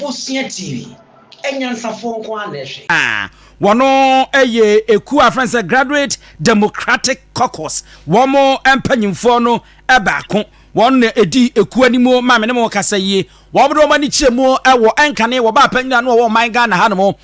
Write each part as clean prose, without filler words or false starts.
Abosia TV. Enyansafo nko aneshi. Wono eye eku afrense Graduate Democratic Caucus. Womo empanyimfo no ebaako. Won edi eku animo ma me ne mo kasa yie. Wobdo mani chiemu ewo enkane wo ba panyina no wo man Ghana hanomo.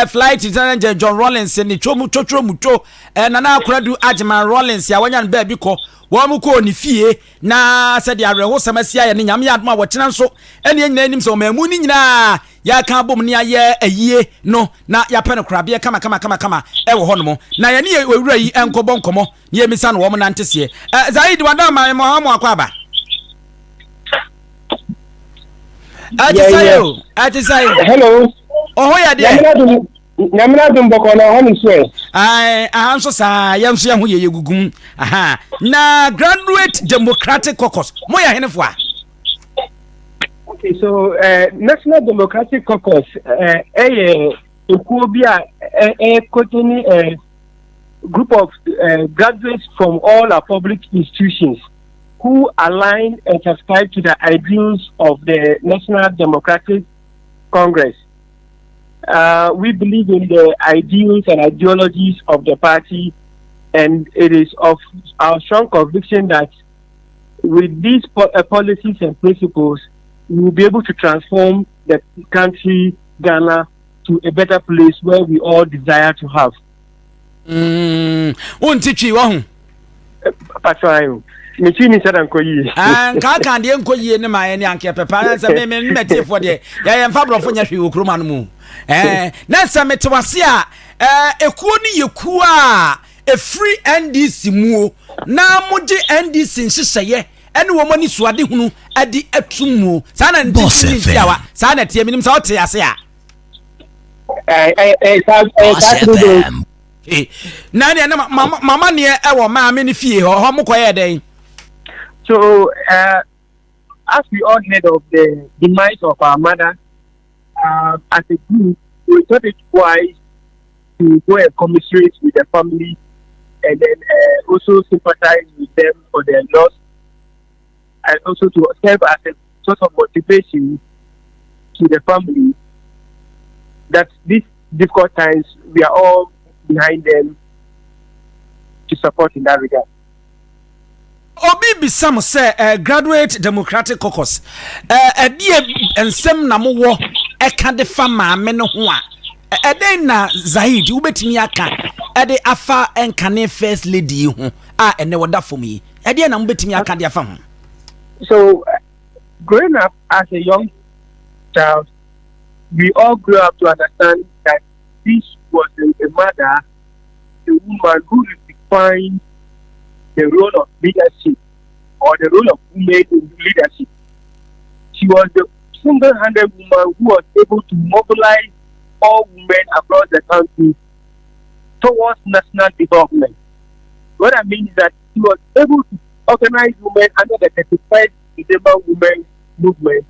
Flight attendant John Rollins ni twotro muto. Nana Konadu Agyemang Rollins ya wanya nba bi ko. Womu ko ni fie na said ya reho samasia ya ni nyame adoma wo kyena nso ene nyina nim so mamu ni nyina ya kan bom ni aye ayie no na ya pɛ no krabie kama ewo hɔ no na ya ni wewura yi enkobo nkomo ni emisa no wo nante se Zaid wada ma mo ha mo akwaba Atisayo hello oh ya de Nyamina dumboko na honi swe. Ahanso sa yamso ya ho ye gugum. Aha. Na Graduate Democratic Caucus. Mo ya henefo a. Okay, so National Democratic Caucus group of graduates from all our public institutions who align and subscribe to the ideals of the National Democratic Congress. We believe in the ideals and ideologies of the party, and it is of our strong conviction that with these policies and principles, we will be able to transform the country, Ghana, to a better place where we all desire to have. Mechini sada nkoyi. Kaka de nkoyi ne ma ene anke pepa na se me mete fo de ya yemfa brofo nya hwe okroma no mu. Na se mete wase a ekuo ni yeku a free NDC mu na moje NDC nhyehyeye ene wo mani suade hunu adi atumu sa na ndisi ntiawa sa na tie minim sa ote ase a na ne mama ne e wo ma me ne fie ho mokoye den. So, as we all heard of the demise of our mother, as a group, we thought it wise to go and commiserate with the family and then also sympathize with them for their loss, and also to serve as a sort of motivation to the family that these difficult times, we are all behind them to support in that regard. Obi bisam say Graduate Democratic Caucus die ensem na mo wo eka de fa maame no ho a den na Zaid ubetimi aka de afa enkane first lady ho a ene woda fom yi de na ubetimi aka de afa ho. So growing up as a young child, we all grew up to understand that this was a mother, a woman who defined the role of leadership or the role of women in leadership. She was the single-handed woman who was able to mobilize all women across the country towards national development. What I mean is that she was able to organize women under the 35th December Women Movement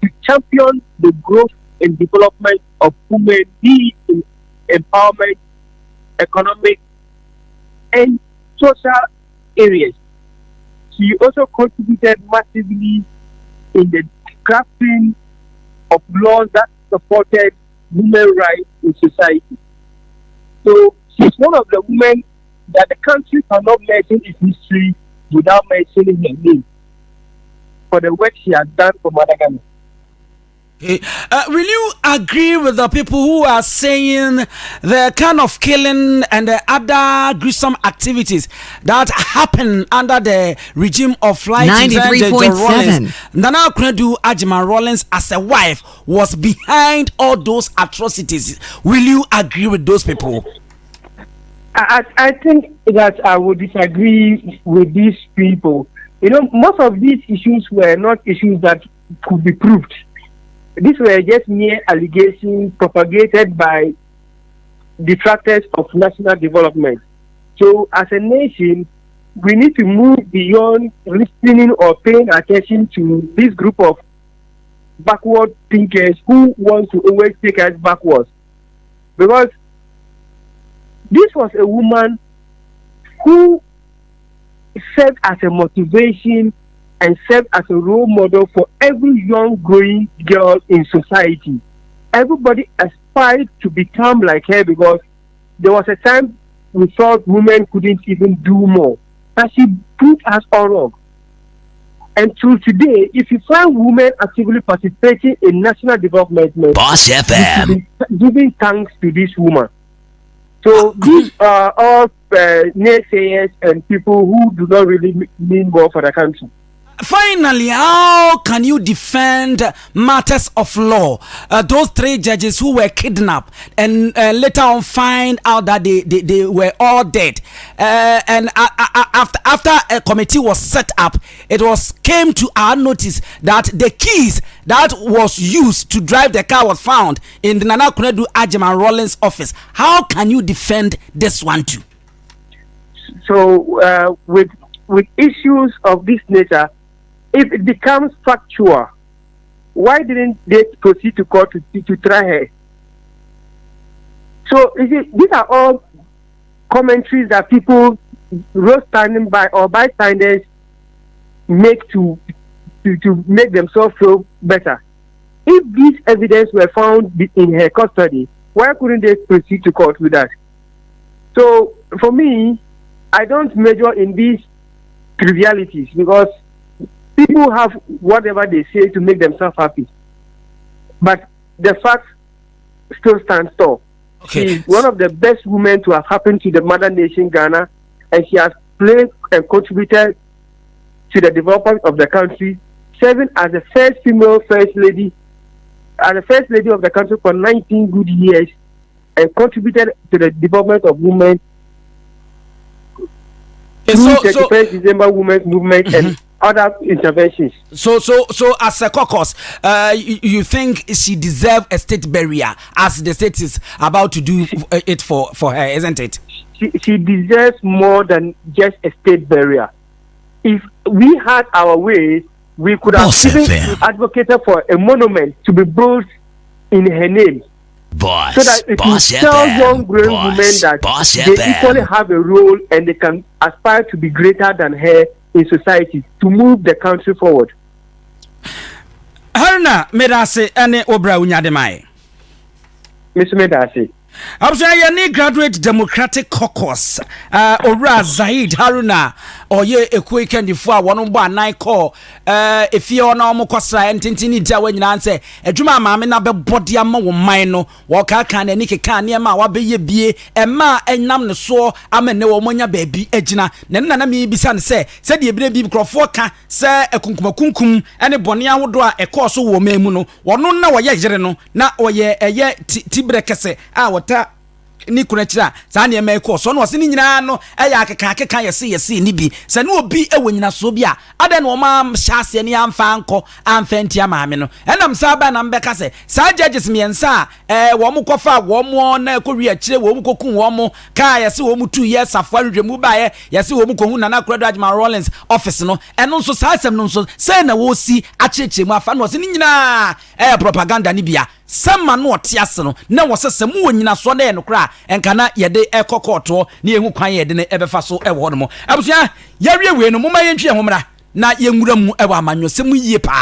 to champion the growth and development of women, be it in empowerment, economic, and social areas. She also contributed massively in the crafting of laws that supported women's rights in society. So she's one of the women that the country cannot mention its history without mentioning her name for the work she has done for Mother Ghana. Will you agree with the people who are saying the kind of killing and the other gruesome activities that happen under the regime of Flight 93.7? Nana Konadu Agyemang Rollins as a wife was behind all those atrocities. Will you agree with those people? I think that I would disagree with these people. You know, most of these issues were not issues that could be proved. These were just mere allegations propagated by detractors of national development. So, as a nation, we need to move beyond listening or paying attention to this group of backward thinkers who want to always take us backwards. Because this was a woman who served as a motivation and serve as a role model for every young growing girl in society. Everybody aspired to become like her because there was a time we thought women couldn't even do more. But she proved us all wrong. And till today, if you find women actively participating in national development, Boss FM, giving thanks to this woman. So these are all naysayers and people who do not really mean more for the country. Finally, how can you defend matters of law? Those 3 judges who were kidnapped and later on find out that they were all dead. And after a committee was set up, it came to our notice that the keys that was used to drive the car was found in the Konadu Agyemang Rawlings office. How can you defend this one too? So with issues of this nature, if it becomes factual, why didn't they proceed to court to try her? So these are all commentaries that people, road standing by or bystanders, make to make themselves feel better. If this evidence were found in her custody, why couldn't they proceed to court with that? So for me, I don't measure in these trivialities because people have whatever they say to make themselves happy. But the fact still stands tall. Okay. She's one of the best women to have happened to the mother nation, Ghana, and she has played and contributed to the development of the country, serving as the first female first lady, as the first lady of the country for 19 good years, and contributed to the development of women through 31st December Women's Movement and other interventions. So as a caucus, you think she deserves a state burial as the state is about to do it for her, isn't it? She deserves more than just a state burial. If we had our way, we could have even advocated for a monument to be built in her name. So that it will tell young growing women that they equally have a role and they can aspire to be greater than her in society to move the country forward. Haruna Medase ane obra unyademae. Mr. Medase. Absaya graduate Democratic Caucus. Ora Zaid Haruna oye ekwekendifo a wono bo anan call efie ona omo kwasra entintini dia wanyina nse adwuma maame na be bode ama wo man no wo ka kan ani keka ne ma wa be ye bie ema enam ne so ama ne wo monya baabi agina ne nana me bisa ne se de ebire bi krofo ka se ekunkumakunkum ene bone awodo a ekoso wo mamu no wono na wo ye yire no na oye eye tibre kese a wota ni kuna kira sa na eme ko so no se ni nyina no eya akeka yesi ni bi se ne obi ewonyina so bi a ade no ma hyase ne amfa anko amfa maame no enam sa ba na mbeka se sa judges miensa wo mo kofa wo mo na ekowi akire wo mo kokun wo mo ka yesi wo mo 2 years afo adwemu ba ye yesi wo mo kohun na Konadu Agyemang Rawlings office no eno nso sa asem no nso se na wo si akirekire mu afa no se ni nyina propaganda ni bia sama no otiase no na wo se mu wonyina so na enokra enkana yede ekokoto na ehu kwan yede ne ebefa so ewo no mo abusua yawie we no moma yentwe ho mra na yenwura mu ewa amanyo se mu yie pa.